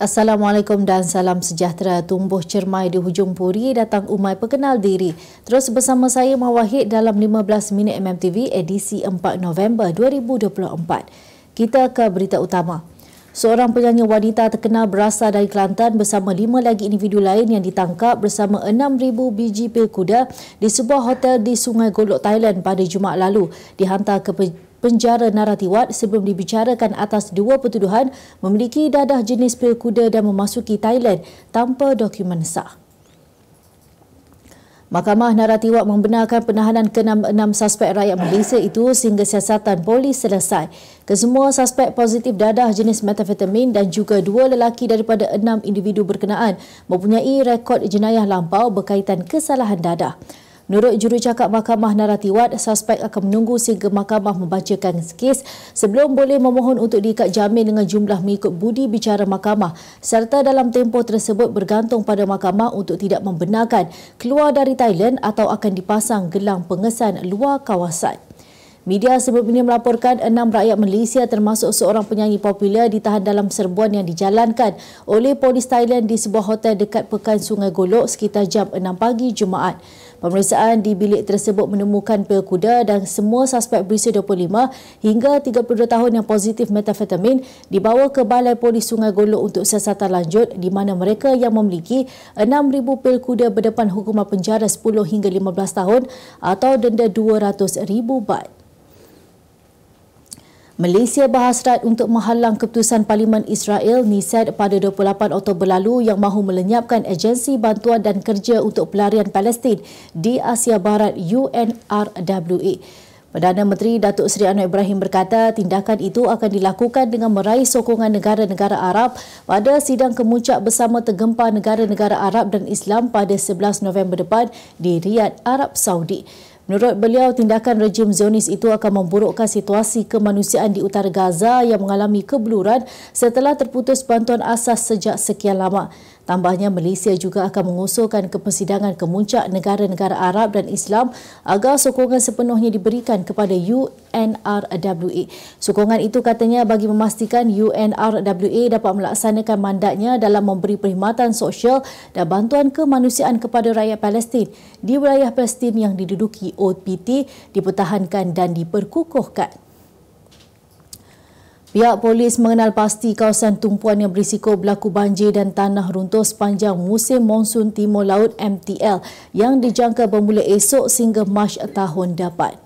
Assalamualaikum dan salam sejahtera. Tumbuh cermai di hujung puri, datang umai perkenal diri. Terus bersama saya Mawahid dalam 15 minit MMTV edisi 4 November 2024. Kita ke berita utama. Seorang penyanyi wanita terkenal berasal dari Kelantan bersama 5 lagi individu lain yang ditangkap bersama 6,000 biji pil kuda di sebuah hotel di Sungai Golok, Thailand pada Jumaat lalu dihantar ke penjara Narathiwat sebelum dibicarakan atas dua pertuduhan memiliki dadah jenis pil kuda dan memasuki Thailand tanpa dokumen sah. Mahkamah Narathiwat membenarkan penahanan ke-6 suspek rakyat Malaysia itu sehingga siasatan polis selesai. Kesemua suspek positif dadah jenis metafetamin dan juga 2 lelaki daripada 6 individu berkenaan mempunyai rekod jenayah lampau berkaitan kesalahan dadah. Menurut jurucakap Mahkamah Narathiwat, suspek akan menunggu sehingga mahkamah membacakan kes sebelum boleh memohon untuk diikat jamin dengan jumlah mengikut budi bicara mahkamah serta dalam tempoh tersebut bergantung pada mahkamah untuk tidak membenarkan keluar dari Thailand atau akan dipasang gelang pengesan luar kawasan. Media sebelum ini melaporkan 6 rakyat Malaysia termasuk seorang penyanyi popular ditahan dalam serbuan yang dijalankan oleh polis Thailand di sebuah hotel dekat Pekan Sungai Golok sekitar jam 6 pagi Jumaat. Pemeriksaan di bilik tersebut menemukan pil kuda dan semua suspek berusia 25 hingga 32 tahun yang positif metafetamin dibawa ke Balai Polis Sungai Golok untuk siasatan lanjut di mana mereka yang memiliki 6,000 pil kuda berdepan hukuman penjara 10 hingga 15 tahun atau denda RM200,000. Malaysia berhasrat untuk menghalang keputusan Parlimen Israel NISAD pada 28 Oktober lalu yang mahu melenyapkan Agensi Bantuan dan Kerja untuk Pelarian Palestin di Asia Barat UNRWA. Perdana Menteri Datuk Seri Anwar Ibrahim berkata tindakan itu akan dilakukan dengan meraih sokongan negara-negara Arab pada sidang kemuncak bersama tergempar negara-negara Arab dan Islam pada 11 November depan di Riyadh, Arab Saudi. Menurut beliau, tindakan rejim Zionis itu akan memburukkan situasi kemanusiaan di utara Gaza yang mengalami kebeluran setelah terputus bantuan asas sejak sekian lama. Tambahnya, Malaysia juga akan mengusulkan ke persidangan kemuncak negara-negara Arab dan Islam agar sokongan sepenuhnya diberikan kepada UNRWA. Sokongan itu katanya bagi memastikan UNRWA dapat melaksanakan mandatnya dalam memberi perkhidmatan sosial dan bantuan kemanusiaan kepada rakyat Palestin di wilayah Palestin yang diduduki OPT, dipertahankan dan diperkukuhkan. Pihak polis mengenal pasti kawasan tumpuan yang berisiko berlaku banjir dan tanah runtuh sepanjang musim monsun Timur Laut MTL yang dijangka bermula esok sehingga Mac tahun depan.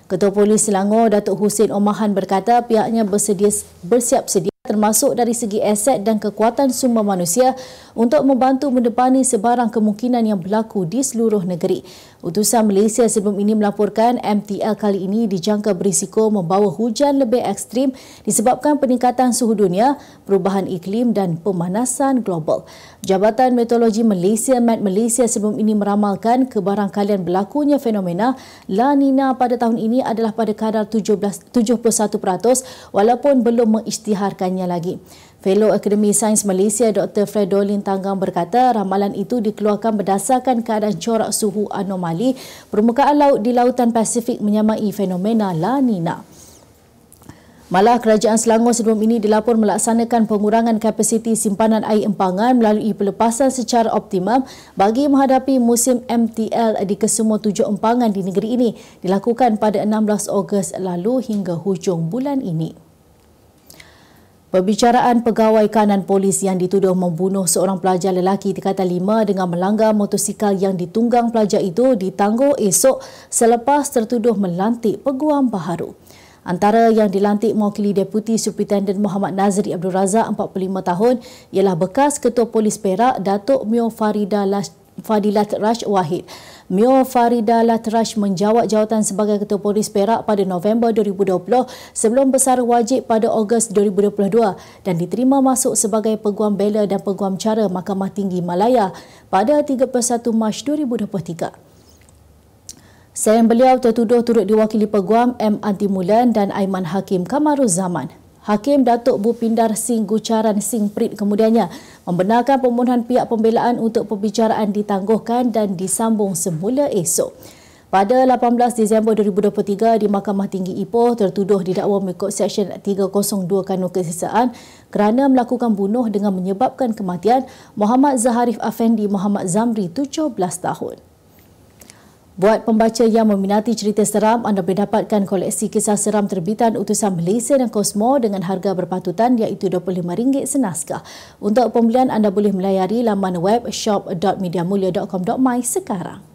Ketua Polis Selangor, Datuk Hussein Omahan berkata pihaknya bersiap sedia termasuk dari segi aset dan kekuatan sumber manusia untuk membantu mendepani sebarang kemungkinan yang berlaku di seluruh negeri. Utusan Malaysia sebelum ini melaporkan MTL kali ini dijangka berisiko membawa hujan lebih ekstrim disebabkan peningkatan suhu dunia, perubahan iklim dan pemanasan global. Jabatan Meteorologi Malaysia (Met Malaysia) sebelum ini meramalkan kebarangkalian berlakunya fenomena La Nina pada tahun ini adalah pada kadar 71% walaupun belum mengisytiharkannya lagi. Fellow Akademi Sains Malaysia Dr. Fredolin Tanggang berkata ramalan itu dikeluarkan berdasarkan keadaan corak suhu anomali permukaan laut di Lautan Pasifik menyamai fenomena La Nina. Malah Kerajaan Selangor sebelum ini dilapor melaksanakan pengurangan kapasiti simpanan air empangan melalui pelepasan secara optimum bagi menghadapi musim MTL di kesemua 7 empangan di negeri ini dilakukan pada 16 Ogos lalu hingga hujung bulan ini. Perbicaraan pegawai kanan polis yang dituduh membunuh seorang pelajar lelaki tingkatan 5 dengan melanggar motosikal yang ditunggang pelajar itu ditangguh esok selepas tertuduh melantik peguam baharu. Antara yang dilantik mewakili Deputi Superintendent Muhammad Nazri Abdul Razak 45 tahun ialah bekas Ketua Polis Perak Datuk Mio Fadilat Raj Wahid. Mio Fadilat Raj menjawat jawatan sebagai Ketua Polis Perak pada November 2020 sebelum bersara wajib pada Ogos 2022 dan diterima masuk sebagai Peguam Bela dan Peguam Cara Mahkamah Tinggi Malaya pada 31 Mac 2023. Selain beliau, tertuduh turut diwakili Peguam M. Antimulan dan Aiman Hakim Kamaruzzaman. Hakim Datuk Bupindar Singh Gucaran Singh Prit kemudiannya membenarkan permohonan pihak pembelaan untuk perbicaraan ditangguhkan dan disambung semula esok. Pada 18 Disember 2023 di Mahkamah Tinggi Ipoh, tertuduh didakwa mengikut Seksyen 302 Kanun Keseksaan kerana melakukan bunuh dengan menyebabkan kematian Muhammad Zaharif Afendi Muhammad Zamri 17 tahun. Buat pembaca yang meminati cerita seram, anda boleh dapatkan koleksi kisah seram terbitan utusan Malaysia dan Kosmo dengan harga berpatutan iaitu RM25 senaskah. Untuk pembelian, anda boleh melayari laman web shop.mediamulia.com.my sekarang.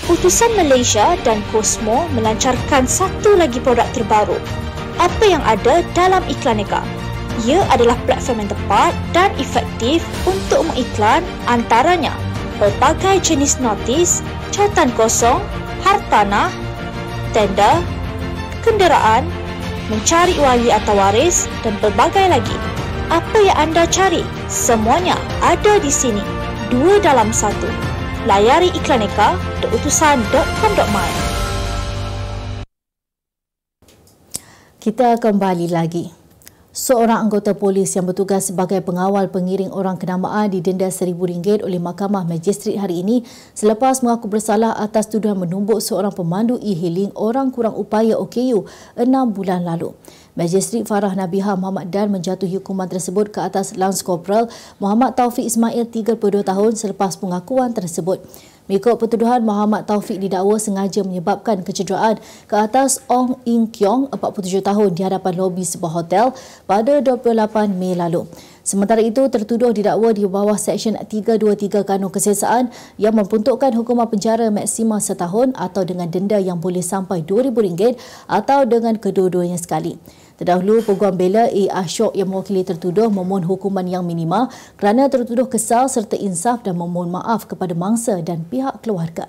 Utusan Malaysia dan Kosmo melancarkan satu lagi produk terbaru. Apa yang ada dalam Iklaneka? Ia adalah platform yang tepat dan efektif untuk mengiklan antaranya pelbagai jenis notis, catan kosong, hartanah, tender, kenderaan, mencari wali atau waris dan pelbagai lagi. Apa yang anda cari? Semuanya ada di sini. 2 dalam 1. Layari Iklaneka utusan.com.my. Kita kembali lagi. Seorang anggota polis yang bertugas sebagai pengawal pengiring orang kenamaan didenda RM1,000 oleh Mahkamah Magistrate hari ini selepas mengaku bersalah atas tuduhan menumbuk seorang pemandu e-hailing orang kurang upaya OKU 6 bulan lalu. Magistrate Farah Nabiha Muhammad Dan menjatuhi hukuman tersebut ke atas Lance Corporal Muhammad Taufik Ismail 32 tahun selepas pengakuan tersebut. Mengikut pertuduhan, Muhammad Taufik didakwa sengaja menyebabkan kecederaan ke atas Ong Ing Kiong, 47 tahun di hadapan lobi sebuah hotel pada 28 Mei lalu. Sementara itu, tertuduh didakwa di bawah Seksyen 323 Kanun Keseksaan yang memperuntukkan hukuman penjara maksima setahun atau dengan denda yang boleh sampai RM2,000 atau dengan kedua-duanya sekali. Terdahulu, Peguam Bela A. Ashok yang mewakili tertuduh memohon hukuman yang minima kerana tertuduh kesal serta insaf dan memohon maaf kepada mangsa dan pihak keluarga.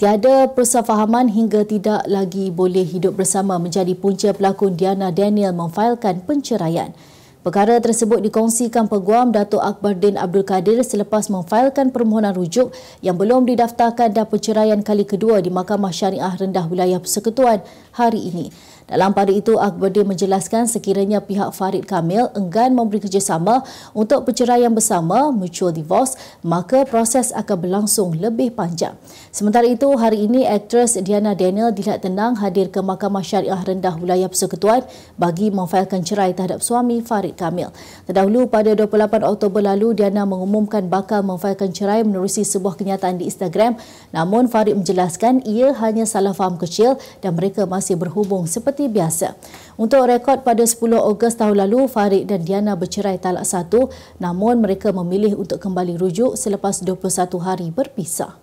Tiada persefahaman hingga tidak lagi boleh hidup bersama menjadi punca pelakon Diana Daniel memfailkan penceraian. Perkara tersebut dikongsikan Peguam Datuk Akbardin Abdul Kadir selepas memfailkan permohonan rujuk yang belum didaftarkan dan perceraian kali kedua di Mahkamah Syariah Rendah Wilayah Persekutuan hari ini. Dalam pada itu, Akbardin menjelaskan sekiranya pihak Farid Kamil enggan memberi kerjasama untuk perceraian bersama mutual divorce, maka proses akan berlangsung lebih panjang. Sementara itu, hari ini aktris Diana Daniel dilihat tenang hadir ke Mahkamah Syariah Rendah Wilayah Persekutuan bagi memfailkan cerai terhadap suami Farid Kamil. Terdahulu pada 28 Oktober lalu, Diana mengumumkan bakal memfailkan cerai menerusi sebuah kenyataan di Instagram. Namun Farid menjelaskan ia hanya salah faham kecil dan mereka masih berhubung seperti biasa. Untuk rekod, pada 10 Ogos tahun lalu, Farid dan Diana bercerai talak satu, namun mereka memilih untuk kembali rujuk selepas 21 hari berpisah.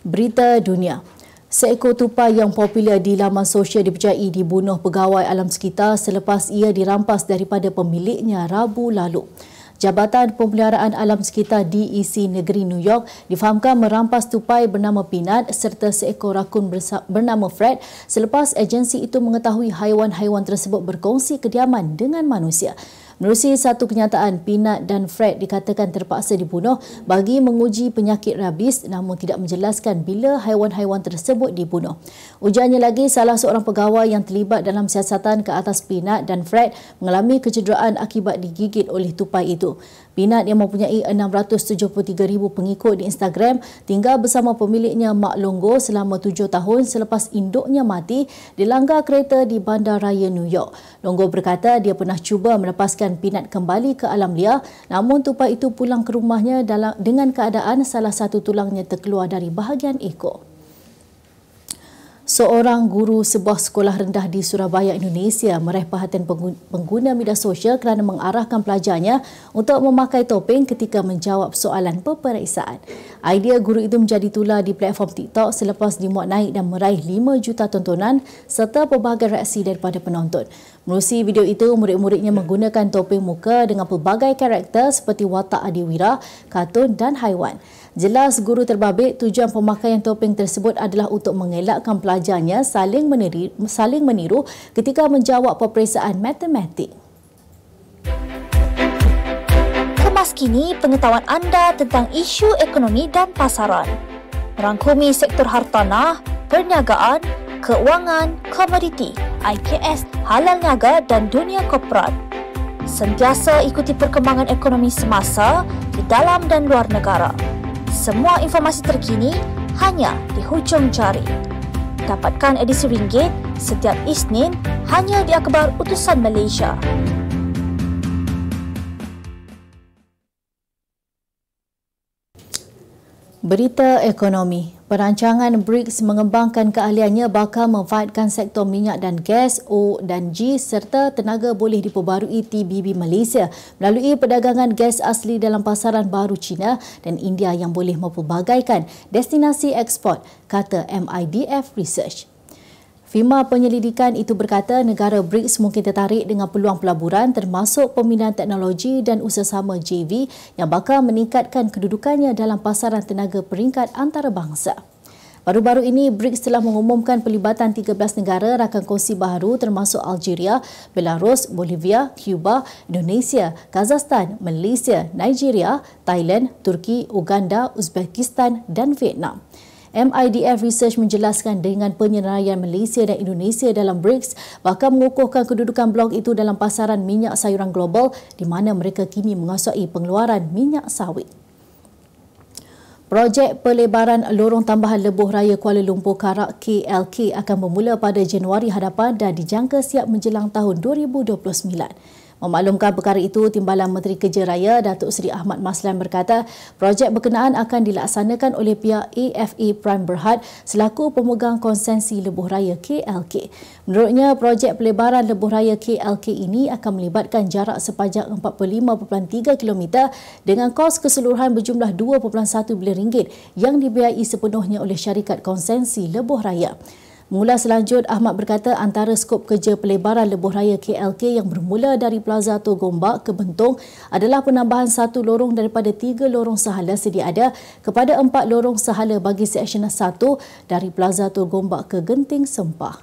Berita dunia. Seekor tupai yang popular di laman sosial dipercayai dibunuh pegawai alam sekitar selepas ia dirampas daripada pemiliknya Rabu lalu. Jabatan Pemeliharaan Alam Sekitar DEC Negeri New York difahamkan merampas tupai bernama Peanut serta seekor rakun bernama Fred selepas agensi itu mengetahui haiwan-haiwan tersebut berkongsi kediaman dengan manusia. Menerusi satu kenyataan, Peanut dan Fred dikatakan terpaksa dibunuh bagi menguji penyakit rabis namun tidak menjelaskan bila haiwan-haiwan tersebut dibunuh. Ujarnya lagi, salah seorang pegawai yang terlibat dalam siasatan ke atas Peanut dan Fred mengalami kecederaan akibat digigit oleh tupai itu. Peanut yang mempunyai 673,000 pengikut di Instagram tinggal bersama pemiliknya Mak Longgo selama 7 tahun selepas induknya mati dilanggar kereta di Bandaraya New York. Longgo berkata dia pernah cuba melepaskan Peanut kembali ke alam liar, namun tupai itu pulang ke rumahnya dengan keadaan salah satu tulangnya terkeluar dari bahagian ekor. Seorang guru sebuah sekolah rendah di Surabaya, Indonesia meraih perhatian pengguna media sosial kerana mengarahkan pelajarnya untuk memakai topeng ketika menjawab soalan peperiksaan. Idea guru itu menjadi tular di platform TikTok selepas dimuat naik dan meraih 5 juta tontonan serta pelbagai reaksi daripada penonton. Menerusi video itu, murid-muridnya menggunakan topeng muka dengan pelbagai karakter seperti watak adiwira, kartun dan haiwan. Jelas guru terbabit tujuan pemakaian topeng tersebut adalah untuk mengelakkan pelajarnya saling meniru ketika menjawab peperiksaan matematik. Kemas Kupas kini pengetahuan anda tentang isu ekonomi dan pasaran. Merangkumi sektor hartanah, perniagaan, keuangan, komoditi, IKS, halal niaga dan dunia korporat. Sentiasa ikuti perkembangan ekonomi semasa di dalam dan luar negara. Semua informasi terkini hanya di hujung jari. Dapatkan edisi ringgit setiap Isnin hanya di Akhbar Utusan Malaysia. Berita ekonomi. Perancangan BRICS mengembangkan keahliannya bakal memanfaatkan sektor minyak dan gas, O dan G serta tenaga boleh diperbarui TBB Malaysia melalui perdagangan gas asli dalam pasaran baru China dan India yang boleh mempelbagaikan destinasi ekspor, kata MIDF Research. Firma penyelidikan itu berkata negara BRICS mungkin tertarik dengan peluang pelaburan termasuk pemindahan teknologi dan usaha-sama JV yang bakal meningkatkan kedudukannya dalam pasaran tenaga peringkat antarabangsa. Baru-baru ini, BRICS telah mengumumkan pelibatan 13 negara rakan kongsi baharu termasuk Algeria, Belarus, Bolivia, Cuba, Indonesia, Kazakhstan, Malaysia, Nigeria, Thailand, Turki, Uganda, Uzbekistan dan Vietnam. MIDF Research menjelaskan dengan penyeraian Malaysia dan Indonesia dalam BRICS bakal mengukuhkan kedudukan blok itu dalam pasaran minyak sayuran global di mana mereka kini menguasai pengeluaran minyak sawit. Projek pelebaran lorong tambahan lebuh raya Kuala Lumpur Karak KLK akan bermula pada Januari hadapan dan dijangka siap menjelang tahun 2029. Memaklumkan perkara itu, Timbalan Menteri Kerja Raya Datuk Seri Ahmad Maslan berkata, projek berkenaan akan dilaksanakan oleh pihak AFA Prime Berhad selaku pemegang konsensi lebuh raya KLK. Menurutnya, projek pelebaran lebuh raya KLK ini akan melibatkan jarak sepanjang 45.3 km dengan kos keseluruhan berjumlah 2.1 bilion ringgit yang dibiayai sepenuhnya oleh syarikat konsensi lebuh raya. Mula selanjut, Ahmad berkata antara skop kerja pelebaran lebuh raya KLK yang bermula dari Plaza Tua Gombak ke Bentong adalah penambahan 1 lorong daripada 3 lorong sahala sedia ada kepada 4 lorong sahala bagi Seksyen 1 dari Plaza Tua Gombak ke Genting Sempah.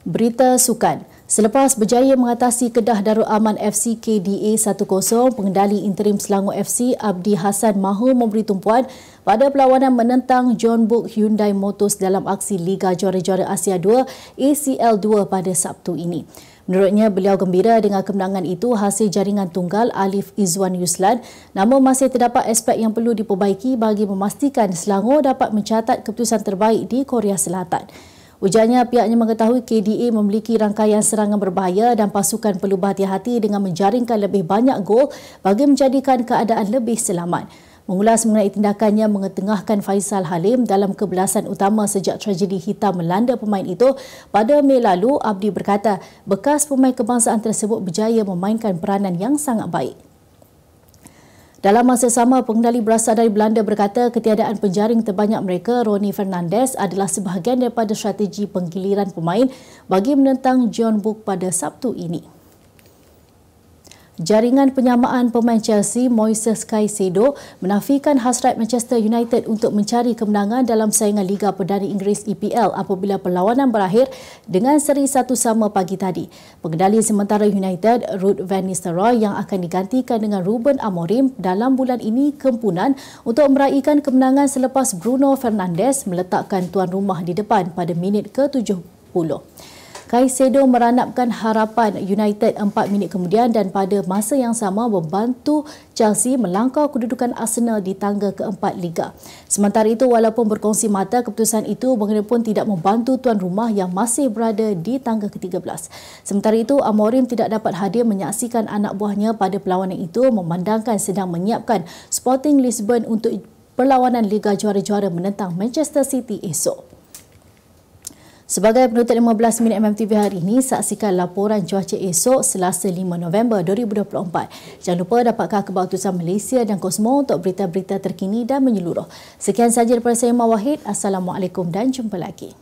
Berita sukan. Selepas berjaya mengatasi Kedah Darul Aman FC KDA 1-0, pengendali interim Selangor FC Abdi Hassan mahu memberi tumpuan pada perlawanan menentang John Book Hyundai Motors dalam aksi Liga Juara-Juara Asia 2 ACL 2 pada Sabtu ini. Menurutnya, beliau gembira dengan kemenangan itu hasil jaringan tunggal Alif Izwan Yuslan, namun masih terdapat aspek yang perlu diperbaiki bagi memastikan Selangor dapat mencatat keputusan terbaik di Korea Selatan. Ujarnya, pihaknya mengetahui KDA memiliki rangkaian serangan berbahaya dan pasukan perlu berhati-hati dengan menjaringkan lebih banyak gol bagi menjadikan keadaan lebih selamat. Mengulas mengenai tindakannya mengetengahkan Faisal Halim dalam kebelasan utama sejak tragedi hitam melanda pemain itu pada Mei lalu, Abdi berkata bekas pemain kebangsaan tersebut berjaya memainkan peranan yang sangat baik. Dalam masa sama, pengendali berasal dari Belanda berkata ketiadaan penjaring terbanyak mereka, Ronnie Fernandez, adalah sebahagian daripada strategi penggiliran pemain bagi menentang John Book pada Sabtu ini. Jaringan penyamaan pemain Chelsea, Moises Caicedo, menafikan hasrat Manchester United untuk mencari kemenangan dalam saingan Liga Perdana Inggeris EPL apabila perlawanan berakhir dengan seri 1-1 pagi tadi. Pengendali sementara United, Ruud van Nistelrooy, yang akan digantikan dengan Ruben Amorim dalam bulan ini kempunan untuk meraihkan kemenangan selepas Bruno Fernandes meletakkan tuan rumah di depan pada minit ke-70. Caicedo meranapkan harapan United 4 minit kemudian dan pada masa yang sama membantu Chelsea melangkau kedudukan Arsenal di tangga keempat Liga. Sementara itu, walaupun berkongsi mata, keputusan itu bagaimanapun tidak membantu tuan rumah yang masih berada di tangga ke-13. Sementara itu, Amorim tidak dapat hadir menyaksikan anak buahnya pada perlawanan itu memandangkan sedang menyiapkan Sporting Lisbon untuk perlawanan Liga Juara-Juara menentang Manchester City esok. Sebagai penutup 15 minit MMTV hari ini, saksikan laporan cuaca esok Selasa 5 November 2024. Jangan lupa dapatkan Akhbar Utusan Malaysia dan Kosmo untuk berita-berita terkini dan menyeluruh. Sekian sahaja daripada saya, Mawahid. Assalamualaikum dan jumpa lagi.